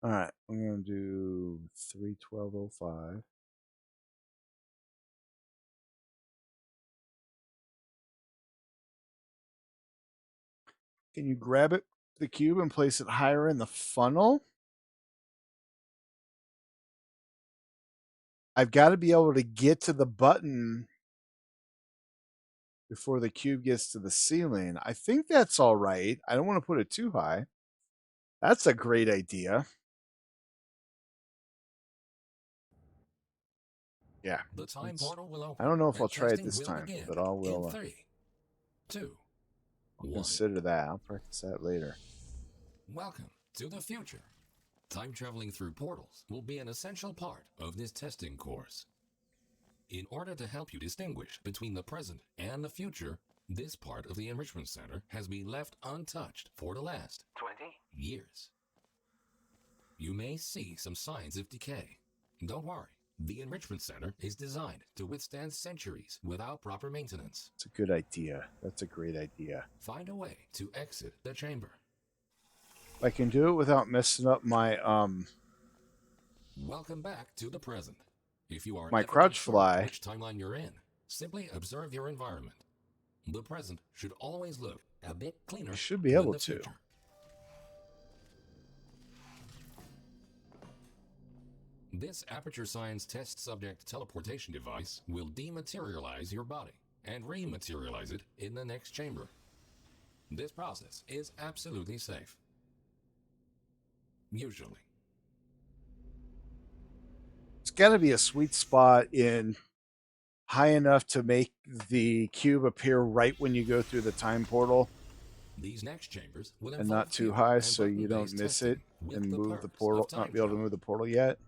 All right, I'm going to do 31205. Can you grab it, the cube, and place it higher in the funnel? I've got to be able to get to the button before the cube gets to the ceiling. I think that's all right. I don't want to put it too high. That's a great idea. Yeah. The time portal will I open don't know if I'll and try it testing this will time, begin but I in will 3, 2, I'll 1. consider that. I'll practice that later. Welcome to the future. Time traveling through portals will be an essential part of this testing course. In order to help you distinguish between the present and the future, this part of the Enrichment Center has been left untouched for the last 20 years. You may see some signs of decay. Don't worry, the Enrichment Center is designed to withstand centuries without proper maintenance. It's a good idea. That's a great idea. Find a way to exit the chamber. I can do it without messing up my Welcome back to the present. If you are my ever crouch unsure fly. which timeline you're in, simply observe your environment. The present should always look a bit cleaner I should be than able the to. future. This Aperture Science test subject teleportation device will dematerialize your body and rematerialize it in the next chamber. This process is absolutely safe. Usually. It's got to be a sweet spot in high enough to make the cube appear right when you go through the time portal, These next chambers will and involve not too cube high and so you don't button-based miss testing it with and the move the perks of portal, time not be able to travel. move the portal yet.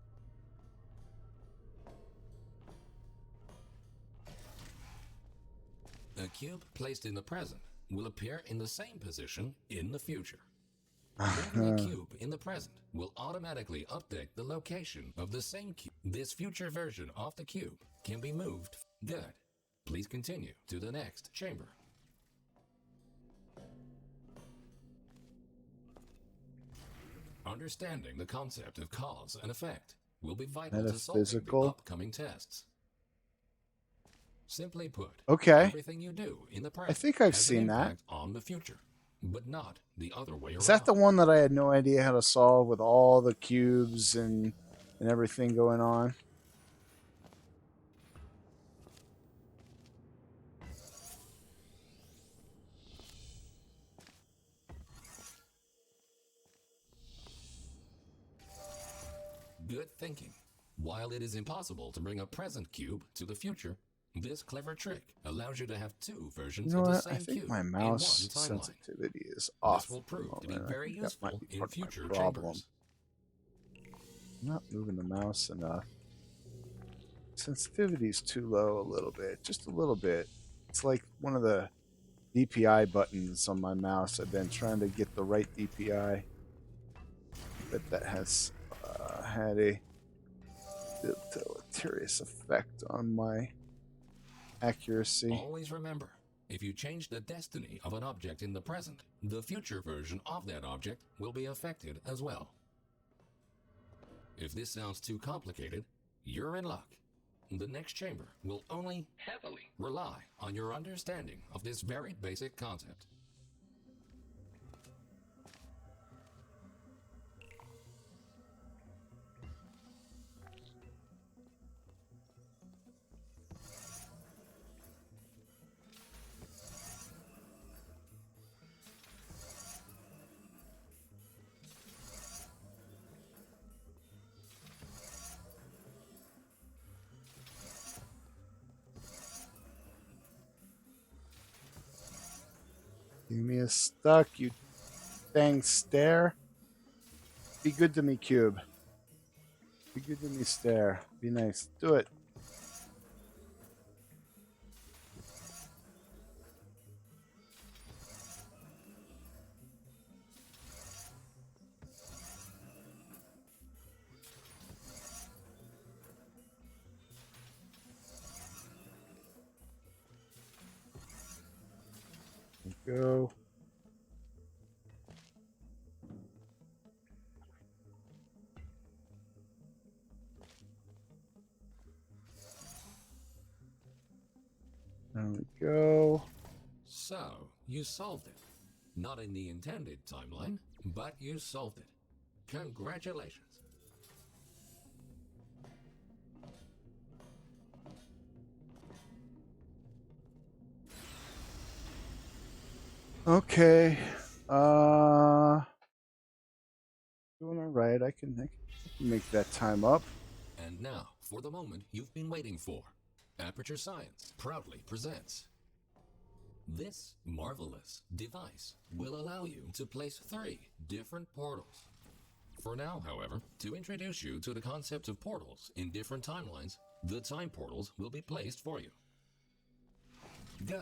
A cube placed in the present will appear in the same position in the future. Moving a cube in the present will automatically update the location of the same cube. This future version of the cube can be moved. Good. Please continue to the next chamber. Understanding the concept of cause and effect will be vital to solving the Metaphysical. upcoming tests. Simply put, Okay. everything you do in the I present think I've has an seen that. impact on the future, but not the other way Is that the around. one that I had no idea how to solve with all the cubes and everything going on? Good thinking. While it is impossible to bring a present cube to the future, this clever trick allows you to have two versions You know of the what? I same think cube my in one mouse timeline. sensitivity is This off will at the prove to be moment. I very think that might useful be in part of my future problem. chambers. I'm not moving the mouse enough. Sensitivity is too low a little bit, just a little bit. It's like one of the DPI buttons on my mouse. I've been trying to get the right DPI. But that has had a deleterious effect on my accuracy. Always remember, if you change the destiny of an object in the present, the future version of that object will be affected as well. If this sounds too complicated, you're in luck. The next chamber will only heavily rely on your understanding of this very basic concept. Give me a stuck, you dang stare. Be good to me, Cube. Be good to me, stare. Be nice. Do it. Go. we go. So, you solved it. Not in the intended timeline, but you solved it. Congratulations. Okay. Doing all right. I can make that time up. And now, for the moment you've been waiting for. Aperture Science proudly presents. This marvelous device will allow you to place 3 different portals. For now, however, to introduce you to the concept of portals in different timelines, the time portals will be placed for you. Good.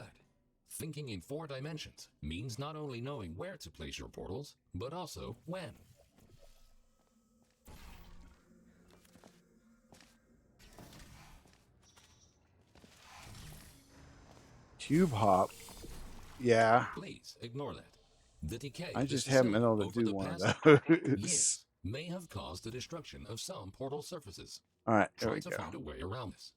Thinking in 4 dimensions means not only knowing where to place your portals, but also when. Cube hop. Yeah. Please ignore that. The decay I of just this haven't been facility able to over do the one of past those. years may have caused the destruction of some portal surfaces. All right, there Try we to go. find a way around this.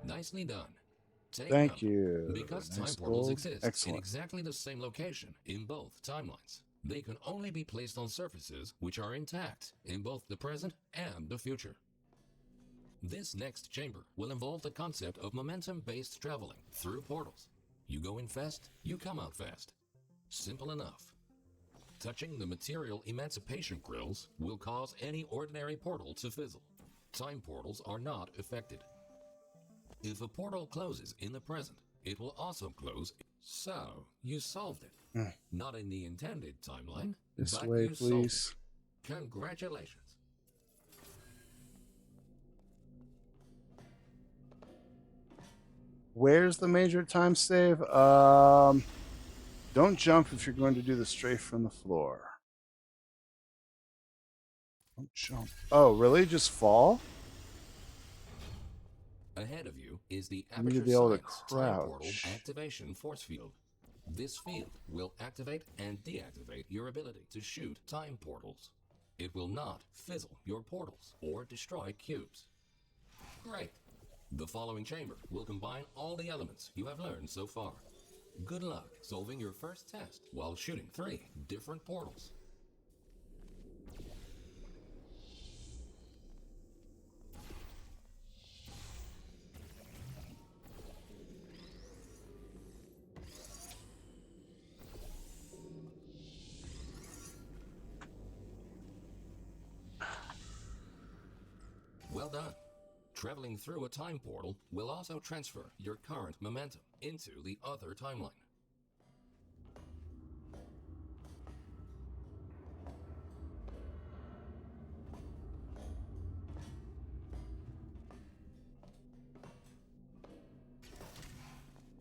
Nicely done. Take Thank note. you. Because Nice time portals gold. exist in Excellent. exactly the same location in both timelines, they can only be placed on surfaces which are intact in both the present and the future. This next chamber will involve the concept of momentum-based traveling through portals. You go in fast, you come out fast. Simple enough. Touching the material emancipation grills will cause any ordinary portal to fizzle. Time portals are not affected. If a portal closes in the present, it will also close. So, you solved it. Not in the intended timeline, This but way, you solved please. it. Congratulations. Where's the major time save? Don't jump if you're going to do the strafe from the floor. Don't jump. Oh, really? Just fall? Ahead of you is the You need to Aperture be able to Science Time Portal crouch. Activation Force Field. This field will activate and deactivate your ability to shoot time portals. It will not fizzle your portals or destroy cubes. Great! The following chamber will combine all the elements you have learned so far. Good luck solving your first test while shooting 3 different portals. Well done. Traveling through a time portal will also transfer your current momentum into the other timeline.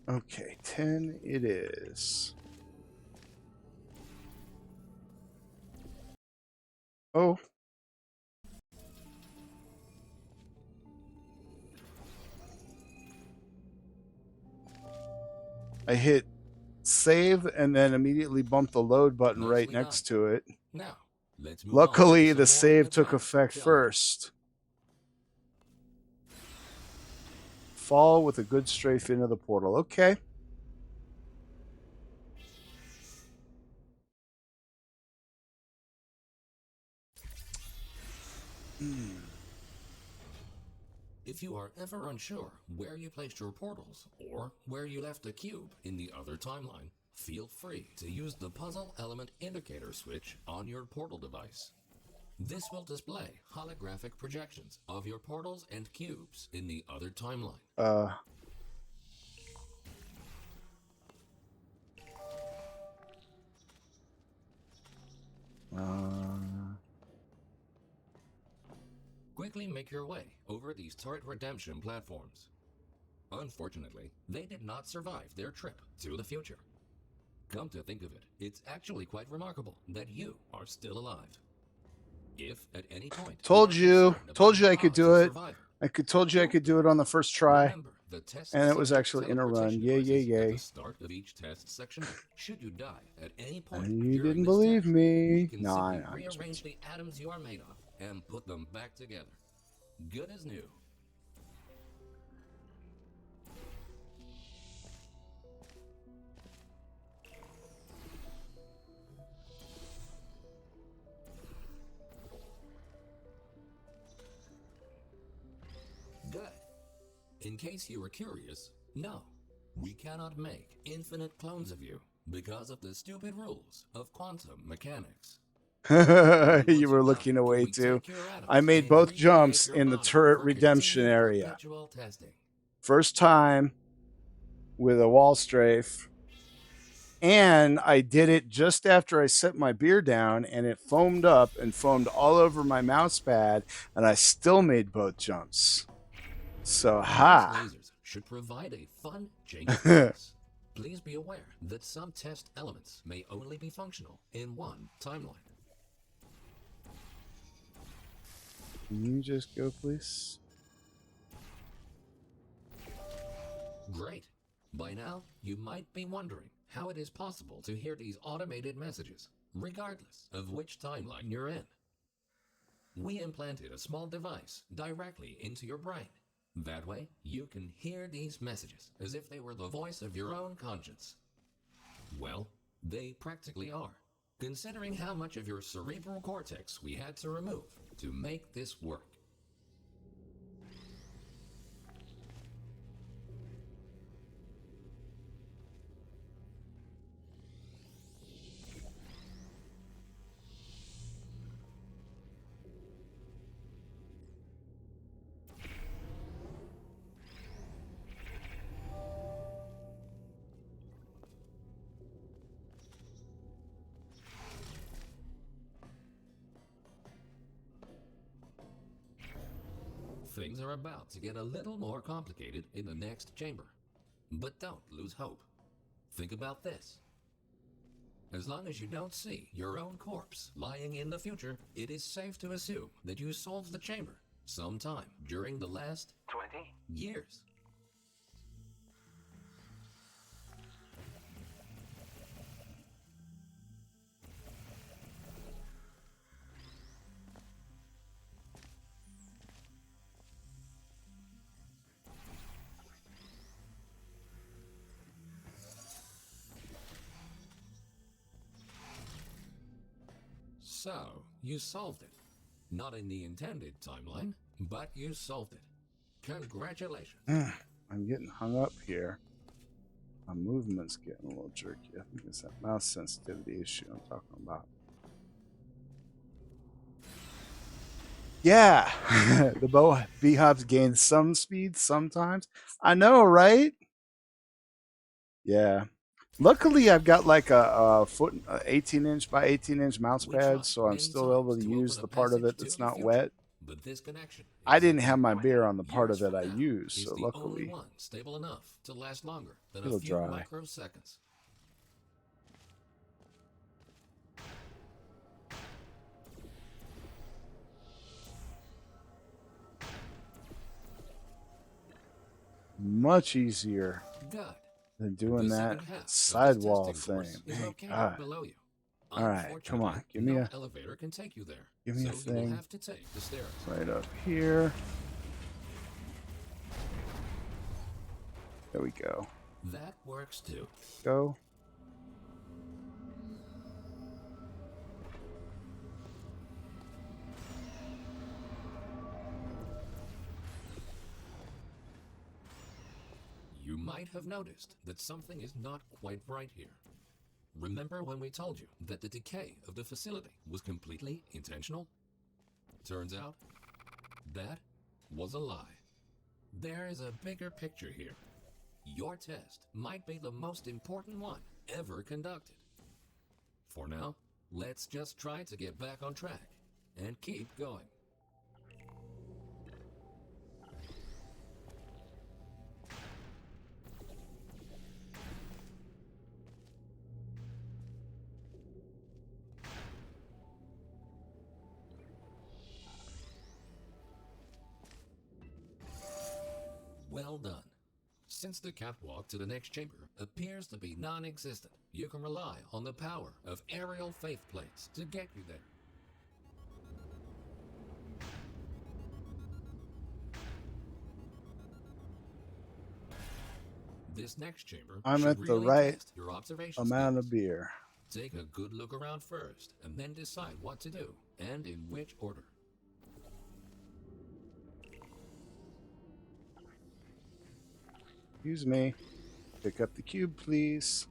Okay, 10 it is. Oh. I hit save and then immediately bumped the load button right Nicely next done. to it. Now, let's move Luckily, on to the some more save took advanced effect challenges. first. Fall with a good strafe into the portal. Okay. If you are ever unsure where you placed your portals or where you left a cube in the other timeline, feel free to use the puzzle element indicator switch on your portal device. This will display holographic projections of your portals and cubes in the other timeline. Quickly make your way over these turret redemption platforms. Unfortunately, they did not survive their trip to the future. Come to think of it, it's actually quite remarkable that you are still alive. If at any point Told you you are concerned about I your could odds do of it. survival, Told you I could do it on the first try. remember The test And it was subject actually in a run. teleportation Yay, yay, devices at the yay. start of each test section. Should you die at any point And you during didn't this believe test, we me. can No, simply I'm just rearrange the atoms you are made of and put them back together. Good as new. Good. In case you were curious, no, we cannot make infinite clones of you because of the stupid rules of quantum mechanics. Only you once you were die looking can away we too. take your I atoms made and both recreate jumps your in the body turret for redemption continued area. perpetual testing. First time with a wall strafe. And I did it just after I set my beer down and it foamed up and foamed all over my mouse pad, and I still made both jumps. So, These ha! lasers should provide a fun change of pace. Please be aware that some test elements may only be functional in one timeline. Can you just go, please? Great. By now, you might be wondering how it is possible to hear these automated messages, regardless of which timeline you're in. We implanted a small device directly into your brain. That way, you can hear these messages as if they were the voice of your own conscience. Well, they practically are, considering how much of your cerebral cortex we had to remove to make this work. Things are about to get a little more complicated in the next chamber. But don't lose hope. Think about this. As long as you don't see your own corpse lying in the future, it is safe to assume that you solved the chamber sometime during the last 20 years. So, you solved it. Not in the intended timeline, but you solved it. Congratulations. I'm getting hung up here. My movement's getting a little jerky. I think it's that mouse sensitivity issue I'm talking about. Yeah, the beehives gain some speed sometimes. I know, right? Yeah. Luckily, I've got like a 18-inch by 18-inch mouse We pad, tried so I'm many still able times to to use open a the part of passage it to that's the not future, wet. but this connection, I didn't exactly have my 20 beer on the part years of it from I now, used, is so the only luckily one stable enough to last longer than a it'll few dry. microseconds. Much easier Good. than doing The that second half of this sidewall testing thing. course is Man, located God. below you. All right, come on, Unfortunately, no elevator can take you there, give me so a you will thing have to take the stairs. right up here. There we go. That works too. Go. You might have noticed that something is not quite right here. Remember when we told you that the decay of the facility was completely intentional? Turns out, that was a lie. There is a bigger picture here. Your test might be the most important one ever conducted. For now, let's just try to get back on track and keep going. Well done. Since the catwalk to the next chamber appears to be non-existent, you can rely on the power of aerial faith plates to get you there. This next chamber I'm should at the really right test your observation amount skills. of beer. Take a good look around first, and then decide what to do, and in which order. Excuse me. Pick up the cube, please.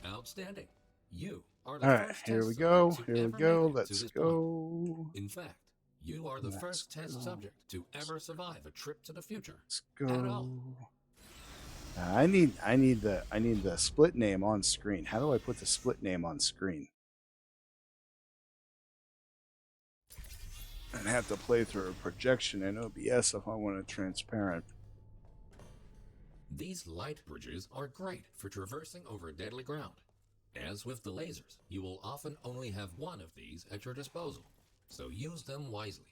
Outstanding. You are the All right, first here test we subject go. to Here we ever go. make it to Let's this point. go. In fact, you are the Let's first test go. subject to ever survive a trip to the future. Let's At all. go. I need the split name on screen. How do I put the split name on screen? And have to play through a projection in OBS if I want it transparent. These light bridges are great for traversing over deadly ground. As with the lasers, you will often only have one of these at your disposal, so use them wisely.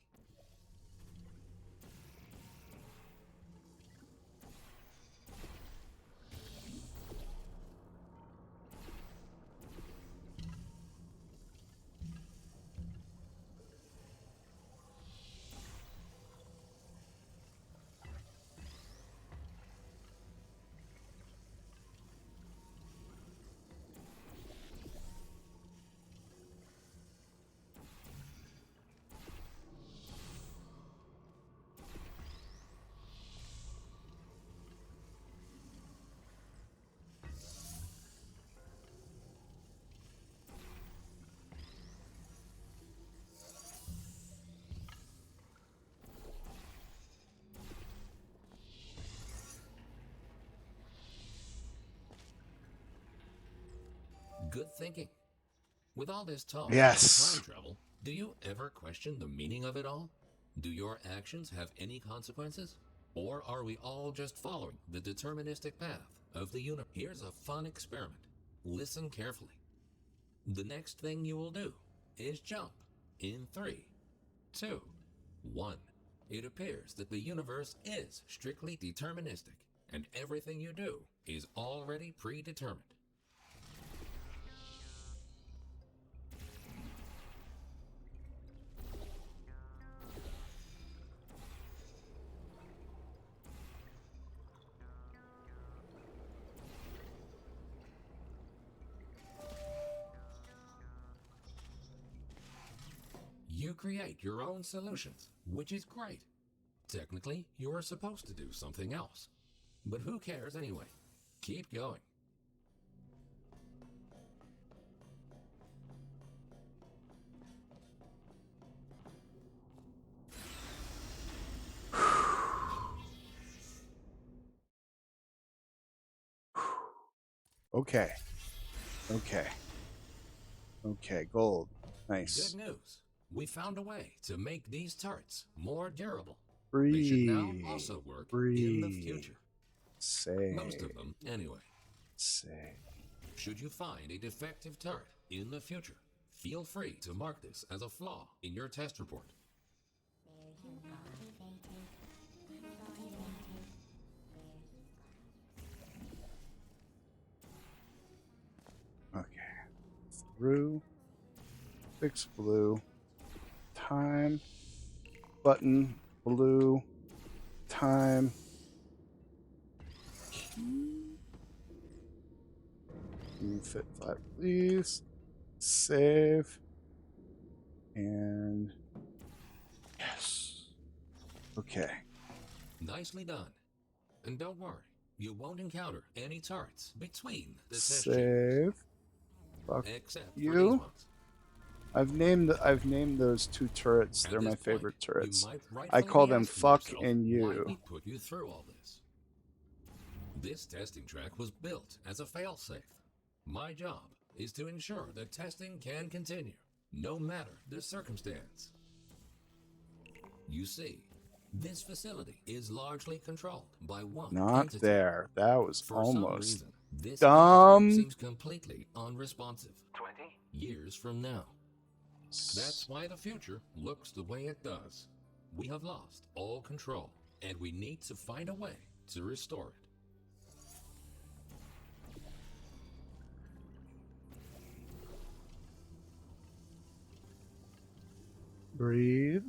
Good thinking. With all this talk Yes. about time travel, do you ever question the meaning of it all? Do your actions have any consequences? Or are we all just following the deterministic path of the universe? Here's a fun experiment. Listen carefully. The next thing you will do is jump in 3, 2, 1. It appears that the universe is strictly deterministic, and everything you do is already predetermined. You create your own solutions, which is great. Technically, you are supposed to do something else. But who cares anyway? Keep going. Okay. Okay. Okay, gold. Nice. Good news. We found a way to make these turrets more durable. Breathe. They should now also work in the future. Save. Most of them, anyway. Save. Should you find a defective turret in the future, feel free to mark this as a flaw in your test report. Okay. Through. Fix blue. Time. Button. Blue. Time. Fit flat, please. Save. And yes. Okay. Nicely done. And don't worry, You won't encounter any turrets between the test chambers, Save. Fuck except for these you. ones. I've named those two turrets. At They're this my point, favorite you turrets. might I rightfully call be them asking fuck yourself and why you. we put you through all this. This testing track was built as a failsafe. My job is to ensure that testing can continue, no matter the circumstance. You see, this facility is largely controlled by one Not entity. there. That was For some almost reason, this entity dumb. seems completely unresponsive. 20 years from now. That's why the future looks the way it does. We have lost all control, and we need to find a way to restore it. Breathe.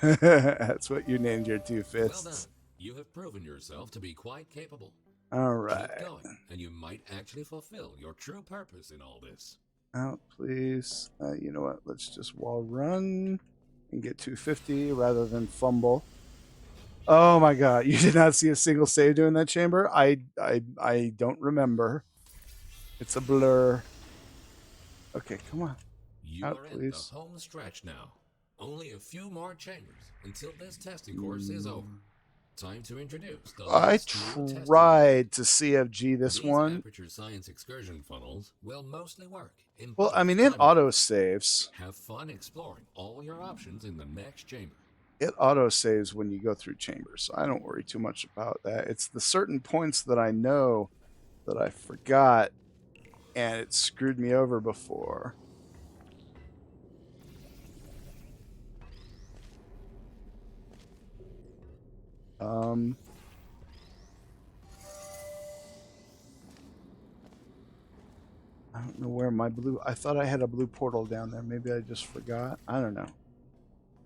That's what you named your two Well done. fists. You have proven yourself to be quite capable. All right. Keep going, and you might actually fulfill your true purpose in all this. Out, please. You know what? Let's just wall run and get 250 rather than fumble. Oh my god! You did not see a single save doing that chamber. I don't remember. It's a blur. Okay, come on. You Out, are in please. the home stretch now. Only a few more chambers until this testing course is over. Time to introduce the I last new testing tried to CFG this These one. aperture science excursion funnels will mostly work in Well, I both mean, it time auto modes. saves. Have fun exploring all your options in the next chamber. It auto saves when you go through chambers, so I don't worry too much about that. It's the certain points that I know that I forgot, and it screwed me over before. I don't know where my blue. I thought I had a blue portal down there. Maybe I just forgot. I don't know.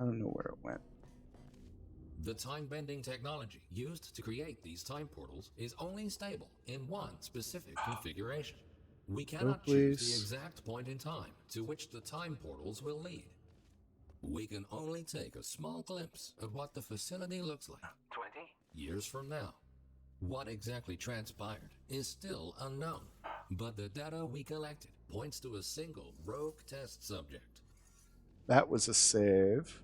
I don't know where it went. The time-bending technology used to create these time portals is only stable in one specific configuration. We cannot choose the exact point in time to which the time portals will lead. We can only take a small glimpse of what the facility looks like 20 years from now. What exactly transpired is still unknown, but the data we collected points to a single rogue test subject. That was a save.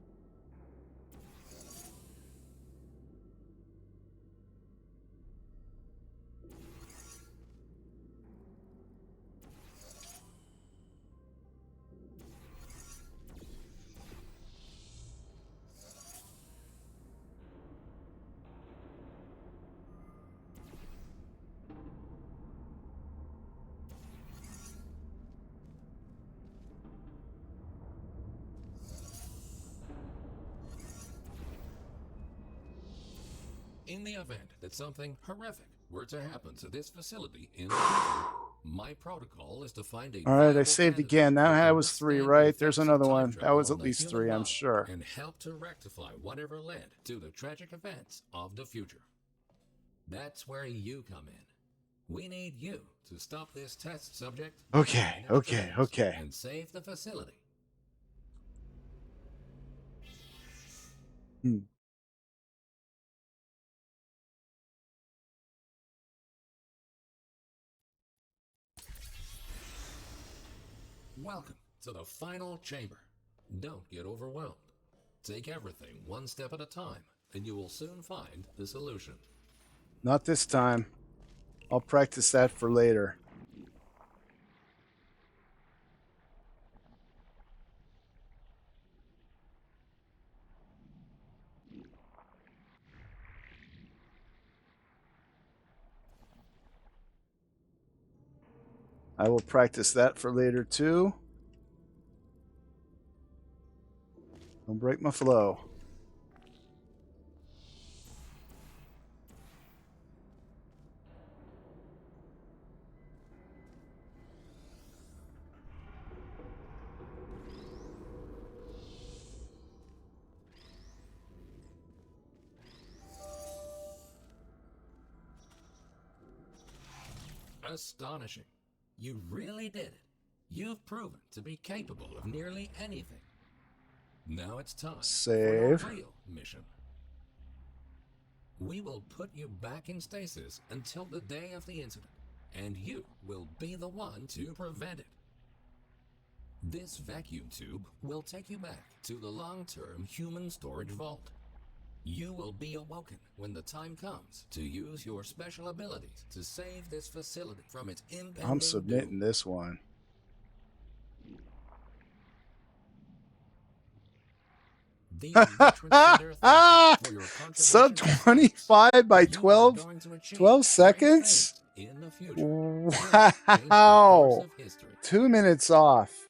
In the event that something horrific were to happen to this facility in the future, my protocol is to find a All right, I viable saved candidate again. Now that that can was 3, withstand the right? There's effects of another time one. That travel was on at the least human 3, I'm body sure. and help to rectify whatever led to the tragic events of the future. That's where you come in. We need you to stop this test subject Okay. and save the facility. Welcome to the final chamber. Don't get overwhelmed. Take everything one step at a time, and you will soon find the solution. Not this time. I'll practice that for later. I will practice that for later too. Don't break my flow. Astonishing. You really did it. You've proven to be capable of nearly anything. Now it's time Save. for your real mission. We will put you back in stasis until the day of the incident, and you will be the one to prevent it. This vacuum tube will take you back to the long-term human storage vault. You will be awoken when the time comes to use your special abilities to save this facility from its impending I'm submitting doom. this one. The Enrichment Center thanks you for your Sub contribution to 25 by science. You are 12, going to achieve 12 great seconds? things in the future. Change the course Wow. of history. 2 minutes off.